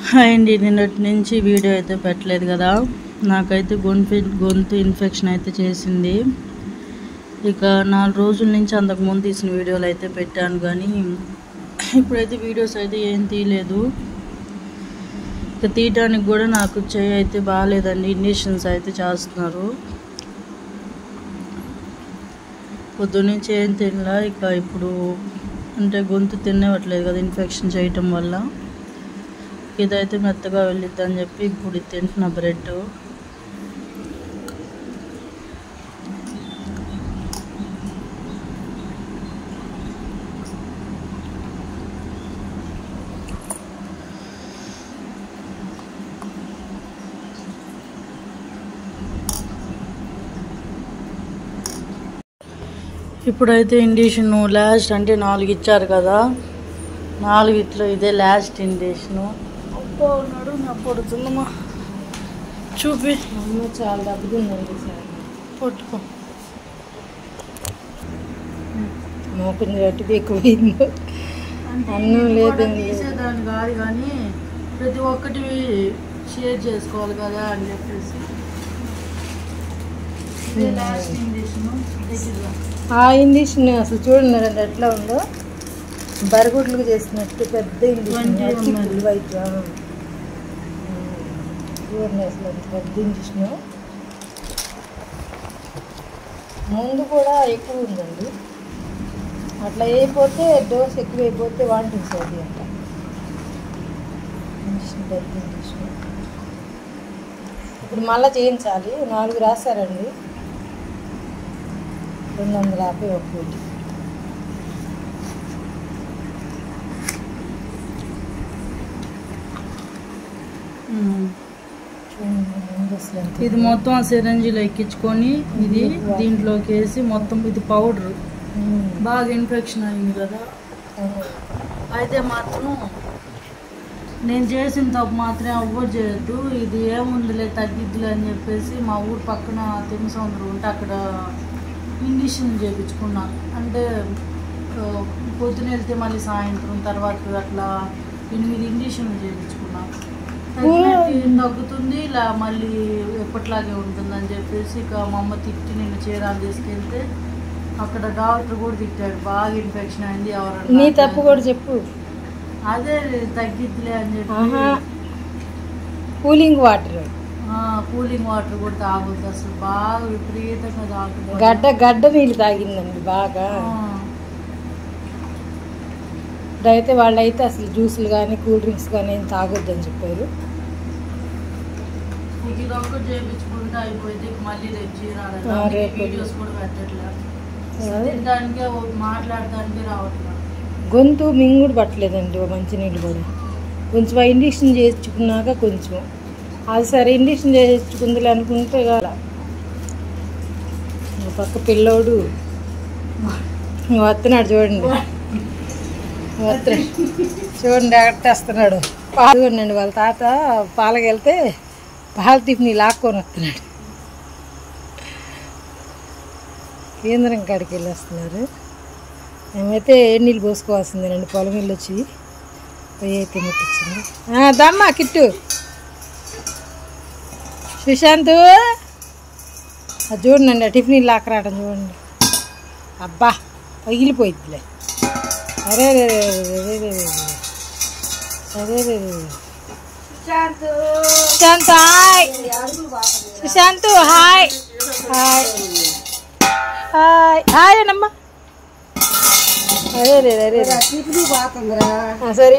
Hi అండి, నిన్నటి నుంచి వీడియో అయితే పెట్టలేదు కదా. నాకైతే గొంతు ఇన్ఫెక్షన్ అయితే చేసింది. ఇక 4 రోజుల నుంచి అంతకుముందు తీసిన వీడియోలు అయితే పెట్టాను, కానీ ఇప్పుడైతే వీడియోస్ అయితే ఏం తీయలేదు. ఇక తీయటానికి కూడా నాకు చేయి అయితే బాగాలేదండి. ఇంజెక్షన్స్ అయితే చేస్తున్నారు. పొద్దున్నుంచి ఏం తినలా. ఇక ఇప్పుడు అంటే గొంతు తినవట్లేదు కదా ఇన్ఫెక్షన్ చేయటం వల్ల. ఇదైతే మెత్తగా వెళ్ళిద్ది అని చెప్పి ఇప్పుడు తింటున్న బ్రెడ్. ఇప్పుడైతే ఇంజెక్షన్ లాస్ట్ అంటే 4 ఇచ్చారు కదా, 4 ఇదే లాస్ట్ ఇంజెక్షను. అబ్బో ఉన్నాడు నా పడుతుందమ్మా, చూపి అమ్మ చాలా దగ్గుందండి సార్. పట్టుకో, మోకుంది గట్టిది ఎక్కువైంది. అన్నం లేదండి, తీసేదాన్ని కాదు కానీ ప్రతి ఒక్కటి షేర్ చేసుకోవాలి కదా అని చెప్పేసి లాస్ట్ ఇంజెక్షన్. ఆ ఇంజెక్షన్ అసలు చూడండి ఎట్లా ఉందో, బరగుడ్లకు చేసినట్టు పెద్ద ఇంజెక్షన్. వైట్ చూడండి అసలు పెద్ద ఇంజెక్షన్. ముందు కూడా ఎక్కువ ఉందండి. అట్లా అయిపోతే డోస్ ఎక్కువైపోతే వాంటింగ్స్ అవుతాయి అంట. ఇంజెక్షన్ పెద్ద ఇంజెక్షన్. ఇప్పుడు మళ్ళీ చేయించాలి. 4 రాశారండి, 250 ఒక్కటి. ఇది మొత్తం ఆ సిరంజిలో ఎక్కించుకొని ఇది దీంట్లోకి వేసి మొత్తం ఇది పౌడర్ బాగా ఇన్ఫెక్షన్ అయింది కదా. అయితే మాత్రం నేను చేసిన తప్పు మాత్రం ఎవ్వరు చేయొద్దు. ఇది ఏముందిలే తగ్గిద్దులే అని చెప్పేసి మా ఊరు పక్కన తిమ్మసముద్రం ఉంటే అక్కడ ఇంజక్షన్ చేయించుకున్నాను. అంటే పొద్దున వెళ్తే మళ్ళీ సాయంత్రం తర్వాత అట్లా 8 ఇంజక్షన్లు చేయించుకున్నాను. తగ్గుతుంది, ఇలా మళ్ళీ ఎప్పట్లాగే ఉంటుందని చెప్పేసి ఇక మా అమ్మ తిట్టి నేను చీరాలు తీసుకెళ్తే అక్కడ డాక్టర్ కూడా తిట్టాడు, బాగా ఇన్ఫెక్షన్ అయింది. ఎవరన్నా నీ తప్పు కూడా చెప్పు, అదే తగ్గిద్దిలే అని చెప్పి కూలింగ్ వాటర్ కూడా తాగొద్దు అసలు, బాగా విపరీతంగా తాగుతుంది. గడ్డ నీళ్ళు తాగిందండి బాగా. ఇప్పుడైతే వాళ్ళైతే అసలు జ్యూసులు కానీ కూల్ డ్రింక్స్ కానీ ఏం తాగొద్దని చెప్పారు. చేయించుకుంటే అయిపోయింది, మళ్ళీ రేపు వీడియోస్ కూడా పెట్టట్లేదు, మాట్లాడటానికి రావట్లేదు. గొంతు మింగుడు పట్టలేదండి మంచినీళ్ళు కూడా. కొంచెం ఇంజక్షన్ చేయించుకున్నాక కొంచెం అది సరే ఇంజక్షన్ చేయించుకుందిలే అనుకుంటే కదా. పక్క పిల్లోడు వస్తున్నాడు చూడండి, చూడండి అట్టేస్తున్నాడు. పాల్గొనండి వాళ్ళ తాత పాలకి వెళ్తే పాల టిఫిన్ లాక్కొని వస్తున్నాడు. కేంద్రం కాడికి వెళ్ళి వస్తున్నారు. మేమైతే నీళ్ళు పోసుకోవాల్సిందేనండి, పొలం ఇల్లు వచ్చి పొయ్యి అయితే ముట్టించింది. దమ్మా కిట్టు సుశాంత్ అది చూడండి, ఆ టిఫిన్ లాక్ రావడం చూడండి. అబ్బా పగిలిపోయిద్దిలే. అరే రే Sushant hi, Sushant hi hi hi hi అన్నమ్మా. అరే సరే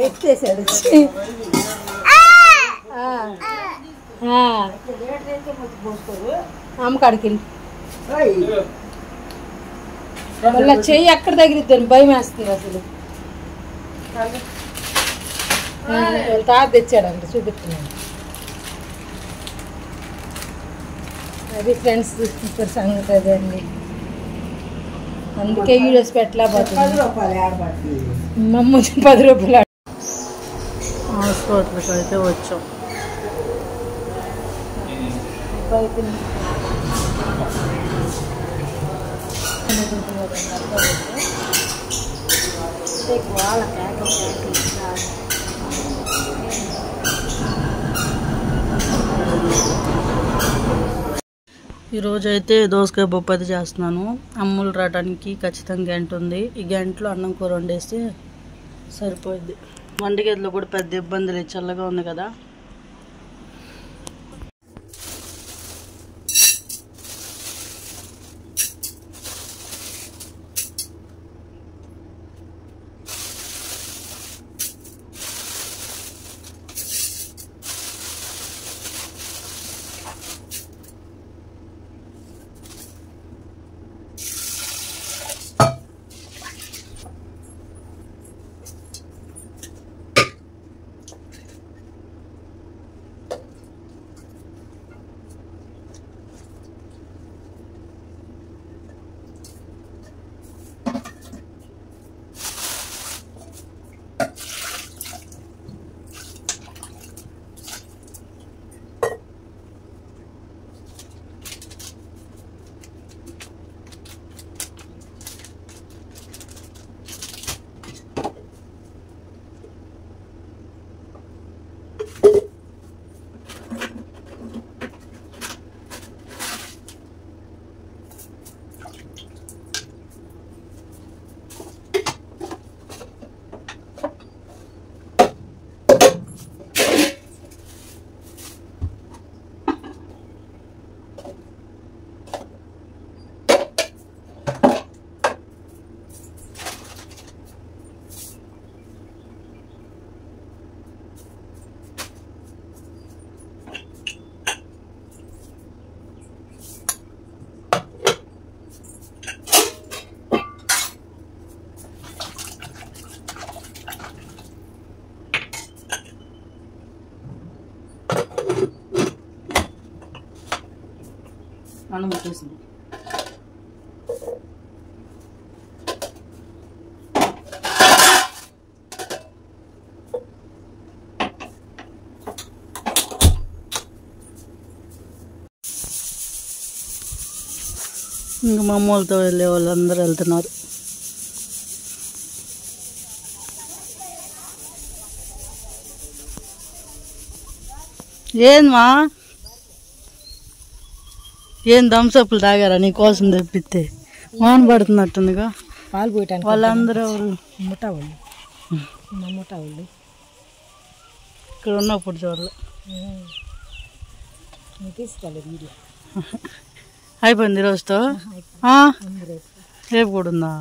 ఎత్తేసాడు. అమ్మ కాడికి వెళ్ళి మళ్ళీ చెయ్యి ఎక్కడ తగిలిద్దని భయం వేస్తుంది అసలు. తాత తెచ్చాడంట, చూపిస్తున్నాను. అది ఫ్రెండ్స్ ఇప్పుడు సంగతి అదే అండి. అందుకే వీడియోస్ పెట్టలేకపోతుంది. మమ్మ 10 రూపాయలు హాస్పిటల్కి అయితే వచ్చాం. వాళ్ళ ఈరోజు అయితే దోసకాయ బొప్పది చేస్తున్నాను. అమ్ములు రావడానికి ఖచ్చితంగా గంట ఉంది. ఈ గంటలో అన్నం కూర వండేస్తే సరిపోద్ది. వంటగదిలో కూడా పెద్ద ఇబ్బంది లేదు, చల్లగా ఉంది కదా. అన్నం పెట్టేసింది. ఇంకా మా అమ్మలతో వెళ్ళే వాళ్ళందరూ వెళ్తున్నారు. ఏందమ్మా, ఏం థమ్సప్లు తాగారా? నీ కోసం తెప్పిస్తే వాన పడుతున్నట్టుందిగా. పాలు పోయటానికి వాళ్ళందరూ ముఠా వాళ్ళు, మా ముఠా వాళ్ళు ఇక్కడ ఉన్నప్పుడు చూడలే. తీసుకోలేదు వీడియో. అయిపోయింది ఈరోజుతో. రేపు కూడా ఉందా?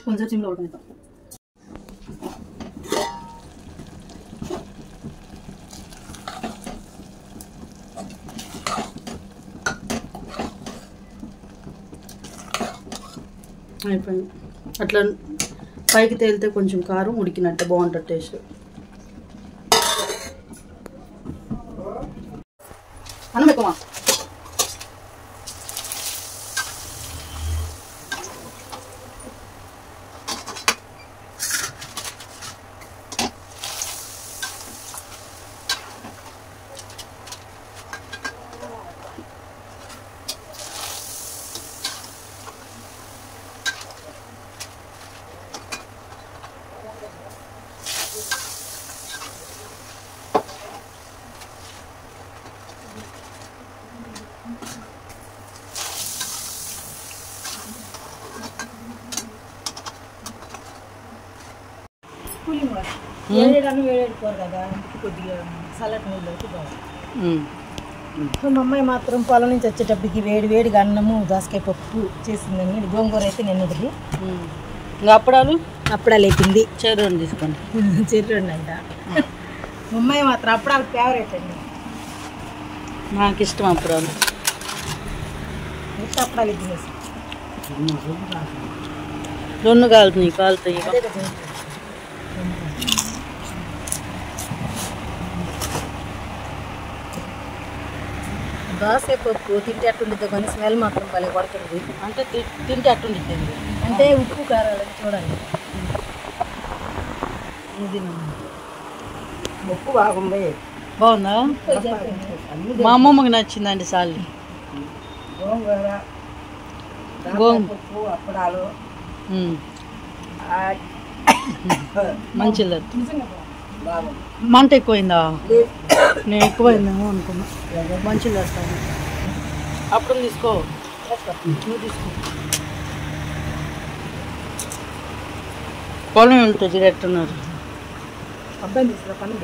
కొంచెం సిమ్లో ఉడకనిద్దాం. అయిపోయింది. అట్లా పైకి తేలితే కొంచెం కారం ఉడికినట్టే బాగుంటుంది టేస్ట్. అన్నం ఎక్కువ వేడేడుకోరు కదా, కొద్దిగా సల్లటి నీళ్ళు అయితే బాగుంది. మా అమ్మాయి మాత్రం పొలం నుంచి వచ్చేటప్పటికి వేడి వేడిగా అన్నము దోసకాయ పప్పు చేసిందని. గోంగూర అయితే నిన్నది. ఇంకా అప్పడాలు అయిపోయింది. చెరువు తీసుకోండి. చెరువు అంట. మా అమ్మాయి మాత్రం అప్పడాలు ఫేవరెట్ అండి. నాకు ఇష్టం అప్పడాలు. అప్పడాలు తినేసి 2 కాలుతాయి. దోసకాయ పప్పు తింటే అట్టుండిద్ది కానీ స్మెల్ మాత్రం భలే పడుతుంది. అంటే తింటే అట్టుండిద్ది. అంటే ఉప్పు కారాలు చూడండి. ఉప్పు బాగుంది. బాగుందా? మా అమ్మమ్మకి నచ్చిందండి సాలి. పప్పు అప్పడాలు మంచి మంట ఎక్కువైందా? నేను ఎక్కువైందేమో అనుకున్నా. మంచిగా వేస్తాను. అప్పుడు తీసుకో, నువ్వు తీసుకో. పొలం వెళ్తుంది ఎట్టున్నారు అబ్బాయి తీసుకురా పని.